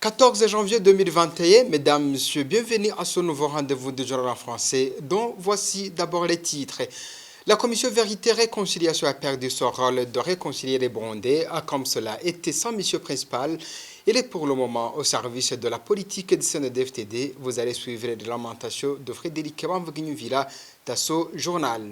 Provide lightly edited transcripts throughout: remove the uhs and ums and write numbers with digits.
14 janvier 2021, mesdames, messieurs, bienvenue à ce nouveau rendez-vous de Journal en français, dont voici d'abord les titres. La commission Vérité et Réconciliation a perdu son rôle de réconcilier les Burundais, comme cela était sa mission principale. Il est pour le moment au service de la politique du CNDD-FDD. Vous allez suivre les lamentations de Frédéric Bamvignouvilla dans ce journal.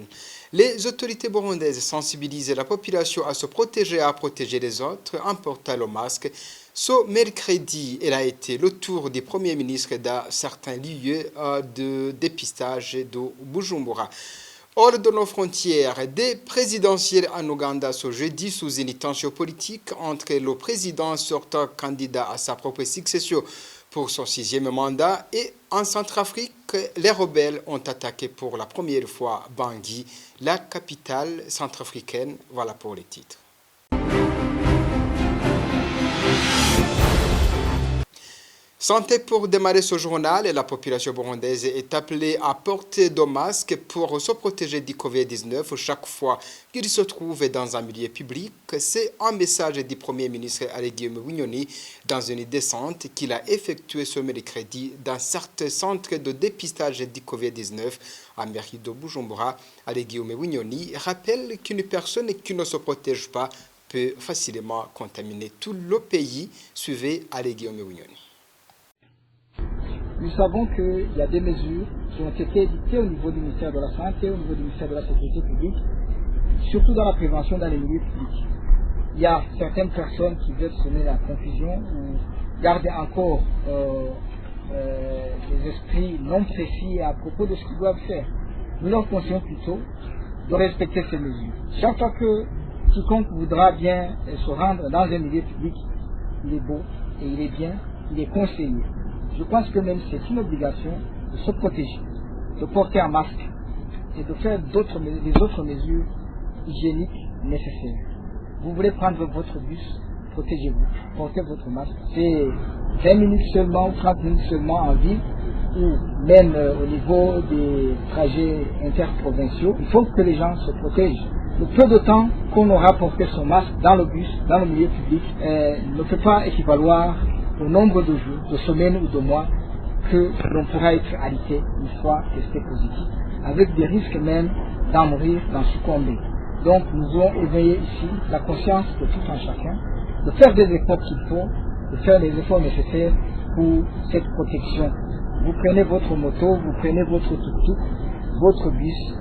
Les autorités burundaises sensibilisent la population à se protéger et à protéger les autres en portant le masque. Ce mercredi, il a été le tour du Premier ministre dans certains lieux de dépistage de Bujumbura. Hors de nos frontières, des présidentielles en Ouganda ce jeudi sous une tension politique entre le président sortant candidat à sa propre succession pour son 6e mandat et en Centrafrique, les rebelles ont attaqué pour la première fois Bangui, la capitale centrafricaine. Voilà pour les titres. Santé pour démarrer ce journal, la population burundaise est appelée à porter des masques pour se protéger du Covid-19 chaque fois qu'il se trouve dans un milieu public. C'est un message du Premier ministre Guillaume Wignoni dans une descente qu'il a effectuée ce mercredi dans certains centres de dépistage du Covid-19 à mairie de Bujumbura. Guillaume Wignoni rappelle qu'une personne qui ne se protège pas peut facilement contaminer tout le pays. Suivez Guillaume Wignoni. Nous savons qu'il y a des mesures qui ont été édictées au niveau du ministère de la Santé, au niveau du ministère de la Sécurité publique, surtout dans la prévention dans les milieux publics. Il y a certaines personnes qui veulent semer la confusion ou garder encore des esprits non précis à propos de ce qu'ils doivent faire. Nous leur conseillons plutôt de respecter ces mesures. Chaque fois que quiconque voudra bien se rendre dans un milieu public, il est beau et il est bien, il est conseillé. Je pense que même c'est une obligation de se protéger, de porter un masque et de faire les autres mesures hygiéniques nécessaires. Vous voulez prendre votre bus, protégez-vous, portez votre masque. C'est 20 minutes seulement ou 30 minutes seulement en ville ou même au niveau des trajets interprovinciaux. Il faut que les gens se protègent. Le peu de temps qu'on aura porté son masque dans le bus, dans le milieu public, ne peut pas équivaloir au nombre de jours, de semaines ou de mois que l'on pourra être alité une fois testé positif, avec des risques même d'en mourir, d'en succomber. Donc nous devons éveiller ici la conscience de tout un chacun, de faire des efforts qu'il faut, de faire les efforts nécessaires pour cette protection. Vous prenez votre moto, vous prenez votre tuk-tuk, votre bus,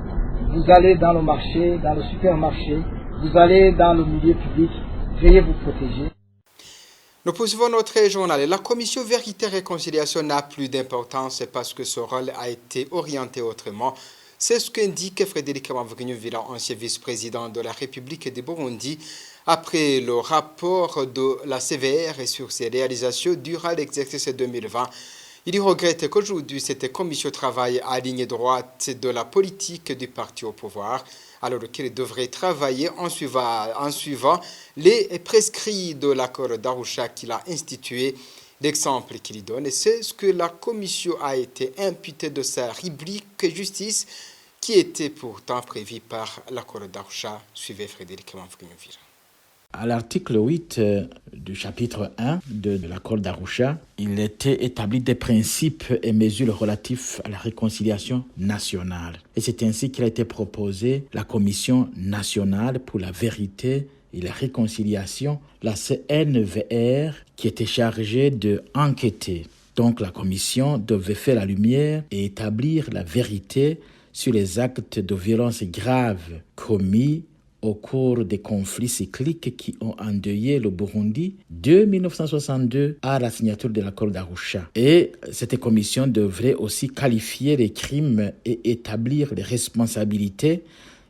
vous allez dans le marché, dans le supermarché, vous allez dans le milieu public, veuillez vous protéger. Nous poursuivons notre journal. La commission Vérité et Réconciliation n'a plus d'importance parce que ce rôle a été orienté autrement. C'est ce qu'indique Frédéric Bamvignouvilla, ancien vice-président de la République du Burundi, après le rapport de la CVR sur ses réalisations durant l'exercice 2020. Il regrette qu'aujourd'hui, cette commission travaille à ligne droite de la politique du parti au pouvoir, alors qu'il devrait travailler en suivant les prescrits de l'accord d'Arusha qu'il a institué. L'exemple qu'il donne, c'est ce que la commission a été imputée de sa rubrique justice qui était pourtant prévue par l'accord d'Arusha. Suivez Frédéric Bamvignouvilla. À l'article 8 du chapitre 1 de l'accord d'Arusha, il était établi des principes et mesures relatifs à la réconciliation nationale. Et c'est ainsi qu'il a été proposé la Commission nationale pour la vérité et la réconciliation, la CNVR, qui était chargée d'enquêter. Donc la commission devait faire la lumière et établir la vérité sur les actes de violence graves commis au cours des conflits cycliques qui ont endeuillé le Burundi de 1962 à la signature de l'accord d'Arusha. Et cette commission devrait aussi qualifier les crimes et établir les responsabilités,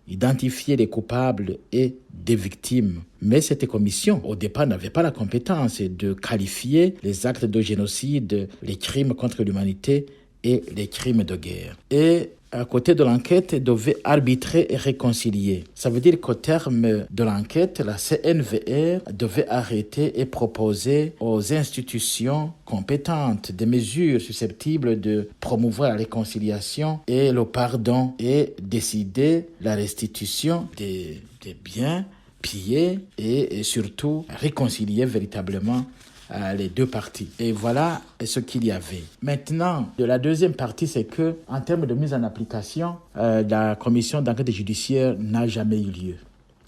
identifier les coupables et des victimes. Mais cette commission, au départ, n'avait pas la compétence de qualifier les actes de génocide, les crimes contre l'humanité et les crimes de guerre. Et à côté de l'enquête, devait arbitrer et réconcilier. Ça veut dire qu'au terme de l'enquête, la CNVR devait arrêter et proposer aux institutions compétentes des mesures susceptibles de promouvoir la réconciliation et le pardon et décider la restitution des biens pillés et surtout réconcilier véritablement les deux parties. Et voilà ce qu'il y avait. Maintenant, de la deuxième partie, c'est que en termes de mise en application, la commission d'enquête judiciaire n'a jamais eu lieu.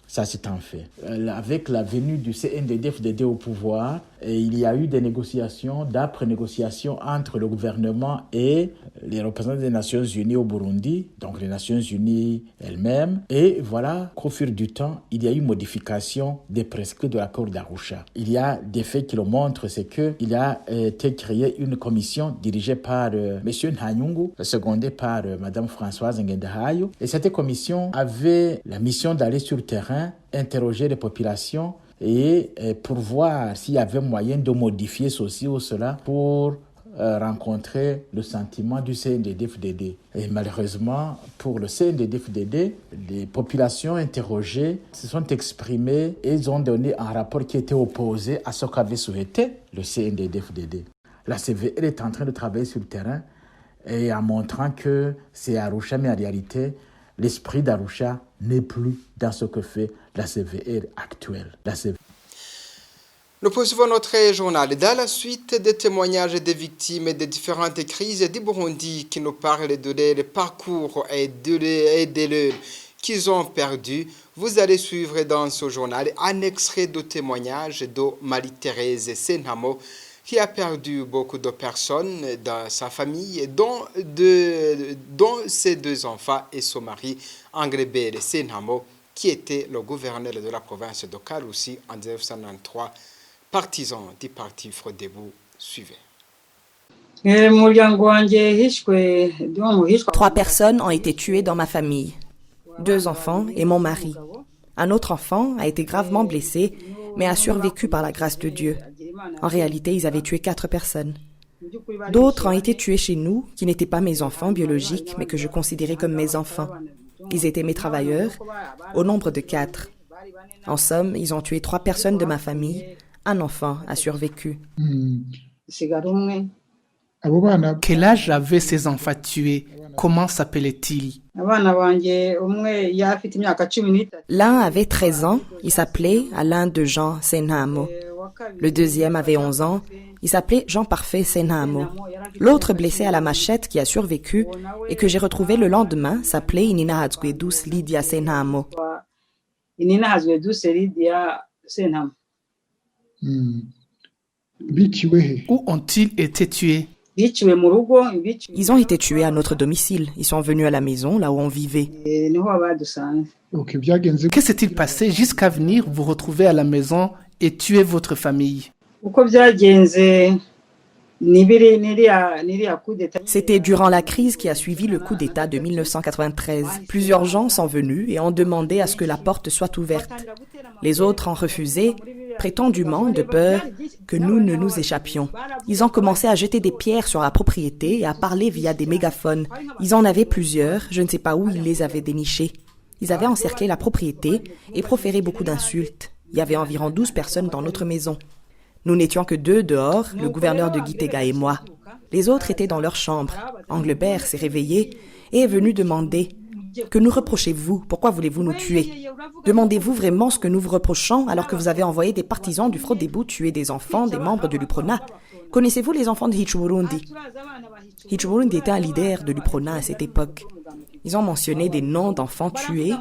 Ça, c'est un fait. Avec la venue du CNDD-FDD au pouvoir, il y a eu des négociations, d'âpres négociations entre le gouvernement et les représentants des Nations Unies au Burundi, donc les Nations Unies elles-mêmes. Et voilà qu'au fil du temps, il y a eu modification des prescrits de l'accord d'Arusha. Il y a des faits qui le montrent, c'est qu'il a été créé une commission dirigée par M. Nhanyungu, secondée par Mme Françoise Ngendahayo. Et cette commission avait la mission d'aller sur le terrain, interroger les populations et pour voir s'il y avait moyen de modifier ceci ou cela pour rencontrer le sentiment du CNDD-FDD. Et malheureusement, pour le CNDD-FDD, les populations interrogées se sont exprimées et ils ont donné un rapport qui était opposé à ce qu'avait souhaité le CNDD-FDD. La CVR est en train de travailler sur le terrain et en montrant que c'est Arusha, mais en réalité, l'esprit d'Arusha n'est plus dans ce que fait la CVR actuelle. Nous poursuivons notre journal. Dans la suite des témoignages des victimes des différentes crises du Burundi qui nous parlent de leur parcours et de l'heure qu'ils ont perdu, vous allez suivre dans ce journal un extrait de témoignage de Marie-Thérèse Senhamo qui a perdu beaucoup de personnes dans sa famille, dont ses deux enfants et son mari, Anglebert Senhamo, qui était le gouverneur de la province de Karusi en 1993, partisan du parti Frodebu. Suivez. 3 personnes ont été tuées dans ma famille. 2 enfants et mon mari. Un autre enfant a été gravement blessé, mais a survécu par la grâce de Dieu. En réalité, ils avaient tué 4 personnes. D'autres ont été tués chez nous, qui n'étaient pas mes enfants biologiques, mais que je considérais comme mes enfants. Ils étaient mes travailleurs, au nombre de 4. En somme, ils ont tué 3 personnes de ma famille. Un enfant a survécu. Quel âge avaient ces enfants tués? Comment s'appelaient-ils? L'un avait 13 ans, il s'appelait Alain de Jean Senhamo. Le deuxième avait 11 ans, il s'appelait Jean-Parfait Senhamo. L'autre blessé à la machette qui a survécu et que j'ai retrouvé le lendemain s'appelait Inina Hazgwedus Lydia Senhamo. Où ont-ils été tués? Ils ont été tués à notre domicile. Ils sont venus à la maison, là où on vivait. Que s'est-il passé jusqu'à venir vous retrouver à la maison et tuer votre famille? C'était durant la crise qui a suivi le coup d'État de 1993. Plusieurs gens sont venus et ont demandé à ce que la porte soit ouverte. Les autres ont refusé, prétendument de peur que nous ne nous échappions. Ils ont commencé à jeter des pierres sur la propriété et à parler via des mégaphones. Ils en avaient plusieurs, je ne sais pas où ils les avaient dénichés. Ils avaient encerclé la propriété et proféré beaucoup d'insultes. Il y avait environ 12 personnes dans notre maison. Nous n'étions que 2 dehors, le gouverneur de Gitega et moi. Les autres étaient dans leur chambre. Anglebert s'est réveillé et est venu demander « Que nous reprochez-vous? Pourquoi voulez-vous nous tuer? Demandez-vous vraiment ce que nous vous reprochons alors que vous avez envoyé des partisans du Frodebu tuer des enfants, des membres de l'UPRONA? Connaissez-vous les enfants de Hichburundi » Hichburundi était un leader de l'UPRONA à cette époque. Ils ont mentionné des noms d'enfants tués.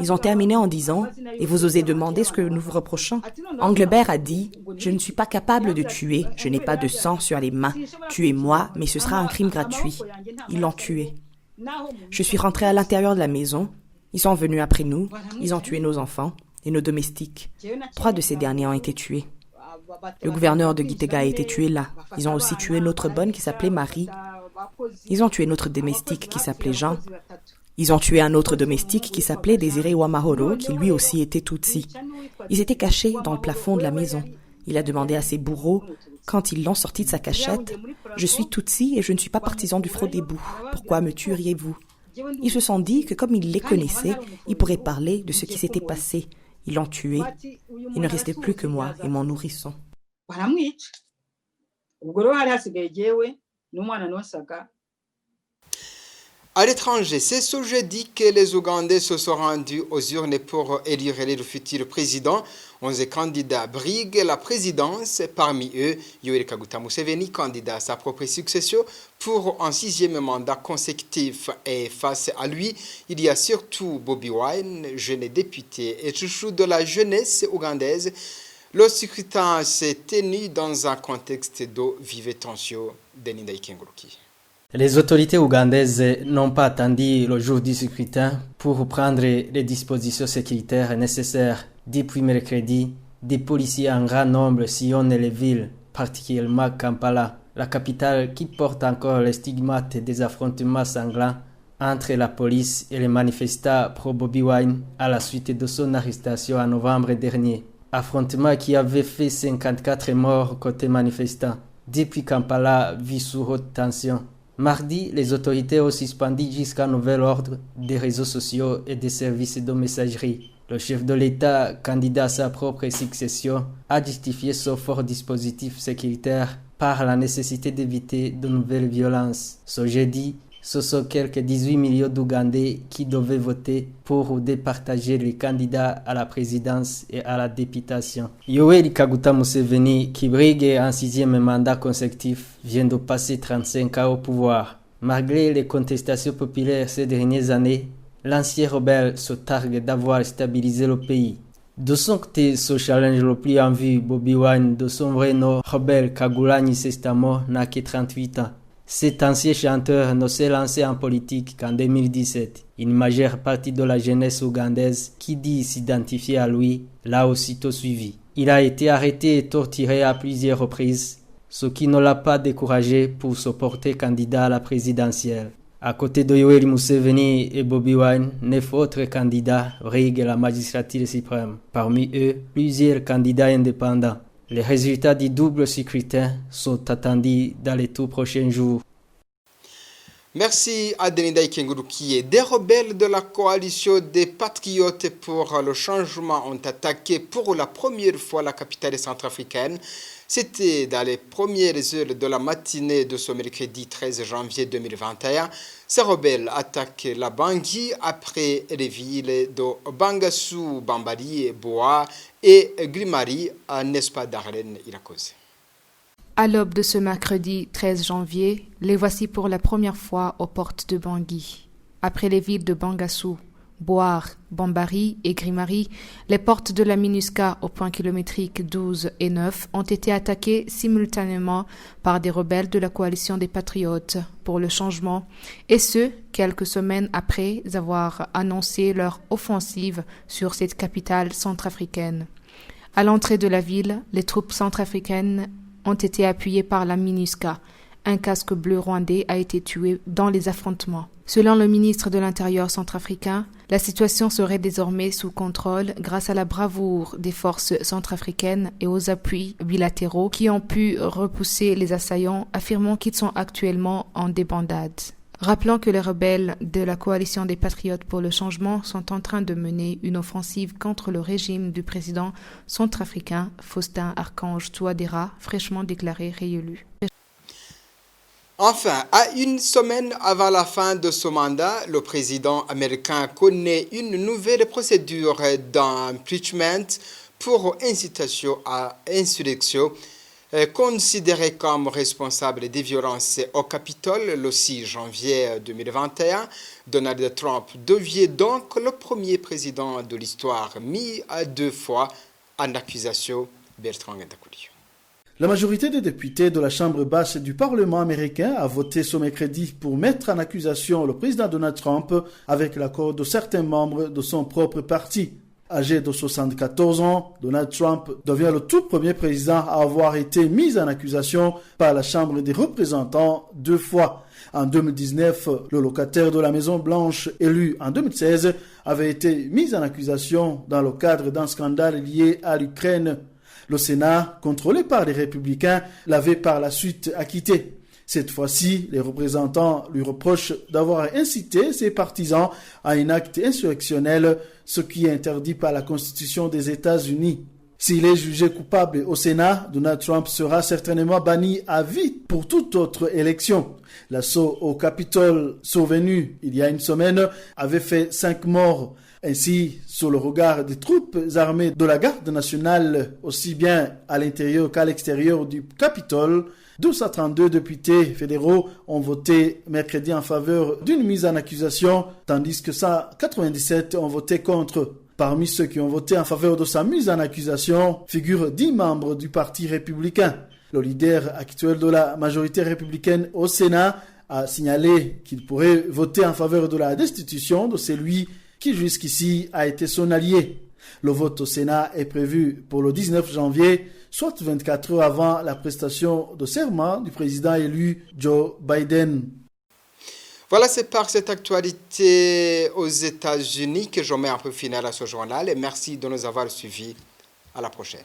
Ils ont terminé en disant « Et vous osez demander ce que nous vous reprochons ?» Anglebert a dit « Je ne suis pas capable de tuer. Je n'ai pas de sang sur les mains. Tuez-moi, mais ce sera un crime gratuit. » Ils l'ont tué. Je suis rentrée à l'intérieur de la maison. Ils sont venus après nous. Ils ont tué nos enfants et nos domestiques. 3 de ces derniers ont été tués. Le gouverneur de Gitega a été tué là. Ils ont aussi tué notre bonne qui s'appelait Marie. Ils ont tué notre domestique qui s'appelait Jean. Ils ont tué un autre domestique qui s'appelait Désiré Wamahoro, qui lui aussi était Tutsi. Ils étaient cachés dans le plafond de la maison. Il a demandé à ses bourreaux, quand ils l'ont sorti de sa cachette, « Je suis Tutsi et je ne suis pas partisan du Frodebu. Pourquoi me tueriez-vous » Ils se sont dit que comme ils les connaissaient, ils pourraient parler de ce qui s'était passé. Ils l'ont tué. Il ne restait plus que moi et mon nourrisson. À l'étranger, c'est ce jeudi que les Ougandais se sont rendus aux urnes pour élire le futur président. 11 candidats briguent la présidence. Parmi eux, Yoweri Kaguta Museveni, candidat à sa propre succession pour un 6e mandat consécutif. Et face à lui, il y a surtout Bobi Wine, jeune député et chouchou de la jeunesse ougandaise. Le scrutin s'est tenu dans un contexte de vive tension. Deninda Ikenguluki. Les autorités ougandaises n'ont pas attendu le jour du scrutin pour prendre les dispositions sécuritaires nécessaires. Depuis mercredi, des policiers en grand nombre sillonnent les villes, particulièrement Kampala, la capitale qui porte encore les stigmates des affrontements sanglants entre la police et les manifestants pro-Bobi Wine à la suite de son arrestation en novembre dernier. Affrontement qui avait fait 54 morts côté manifestants. Depuis Kampala vit sous haute tension. Mardi, les autorités ont suspendu jusqu'à nouvel ordre des réseaux sociaux et des services de messagerie. Le chef de l'État, candidat à sa propre succession, a justifié ce fort dispositif sécuritaire par la nécessité d'éviter de nouvelles violences. Ce jeudi, ce sont quelques 18 millions d'Ougandais qui devaient voter pour départager les candidats à la présidence et à la députation. Yoweri Kaguta Museveni, qui brigue un 6e mandat consécutif, vient de passer 35 ans au pouvoir. Malgré les contestations populaires ces dernières années, l'ancien rebelle se targue d'avoir stabilisé le pays. De son côté, ce challenge le plus en vue, Bobi Wine, de son vrai nom, rebelle Kyagulanyi Ssentamu, n'a que 38 ans. Cet ancien chanteur ne s'est lancé en politique qu'en 2017. Une majeure partie de la jeunesse ougandaise qui dit s'identifier à lui l'a aussitôt suivi. Il a été arrêté et torturé à plusieurs reprises, ce qui ne l'a pas découragé pour se porter candidat à la présidentielle. À côté de Yoweri Museveni et Bobi Wine, 9 autres candidats riguent la magistrature suprême. Parmi eux, plusieurs candidats indépendants. Les résultats du double scrutin sont attendus dans les tout prochains jours. Merci à Deninda Ikenguluki. Des rebelles de la coalition des patriotes pour le changement ont attaqué pour la première fois la capitale centrafricaine. C'était dans les premières heures de la matinée de ce mercredi 13 janvier 2021. Ces rebelles attaquent la Bangui après les villes de Bangassou, Bambari, Boa et Grimari, n'est-ce pas Darlene Irakoze? À l'aube de ce mercredi 13 janvier, les voici pour la première fois aux portes de Bangui. Après les villes de Bangassou, Boar, Bambari et Grimari, les portes de la MINUSCA au point kilométrique 12 et 9 ont été attaquées simultanément par des rebelles de la coalition des patriotes pour le changement, et ce, quelques semaines après avoir annoncé leur offensive sur cette capitale centrafricaine. À l'entrée de la ville, les troupes centrafricaines ont été appuyées par la MINUSCA. Un casque bleu rwandais a été tué dans les affrontements. Selon le ministre de l'Intérieur centrafricain, la situation serait désormais sous contrôle grâce à la bravoure des forces centrafricaines et aux appuis bilatéraux qui ont pu repousser les assaillants, affirmant qu'ils sont actuellement en débandade. Rappelons que les rebelles de la coalition des patriotes pour le changement sont en train de mener une offensive contre le régime du président centrafricain Faustin Archange Touadéra, fraîchement déclaré réélu. Enfin, à une semaine avant la fin de ce mandat, le président américain connaît une nouvelle procédure d'impeachment pour incitation à insurrection. Considéré comme responsable des violences au Capitole le 6 janvier 2021, Donald Trump devient donc le premier président de l'histoire mis à 2 fois en accusation. Bertrand Gandakouli. La majorité des députés de la Chambre basse du Parlement américain a voté ce mercredi pour mettre en accusation le président Donald Trump avec l'accord de certains membres de son propre parti. Âgé de 74 ans, Donald Trump devient le tout premier président à avoir été mis en accusation par la Chambre des représentants 2 fois. En 2019, le locataire de la Maison-Blanche, élu en 2016, avait été mis en accusation dans le cadre d'un scandale lié à l'Ukraine. Le Sénat, contrôlé par les républicains, l'avait par la suite acquitté. Cette fois-ci, les représentants lui reprochent d'avoir incité ses partisans à un acte insurrectionnel, ce qui est interdit par la Constitution des États-Unis. S'il est jugé coupable au Sénat, Donald Trump sera certainement banni à vie pour toute autre élection. L'assaut au Capitole survenu il y a une semaine avait fait 5 morts. Ainsi, sous le regard des troupes armées de la garde nationale, aussi bien à l'intérieur qu'à l'extérieur du Capitole, 232 députés fédéraux ont voté mercredi en faveur d'une mise en accusation, tandis que 197 ont voté contre. Parmi ceux qui ont voté en faveur de sa mise en accusation figurent 10 membres du Parti républicain. Le leader actuel de la majorité républicaine au Sénat a signalé qu'il pourrait voter en faveur de la destitution de celui qui jusqu'ici a été son allié. Le vote au Sénat est prévu pour le 19 janvier, soit 24 heures avant la prestation de serment du président élu Joe Biden. Voilà, c'est par cette actualité aux États-Unis que je mets un peu final à ce journal. Et merci de nous avoir suivis. À la prochaine.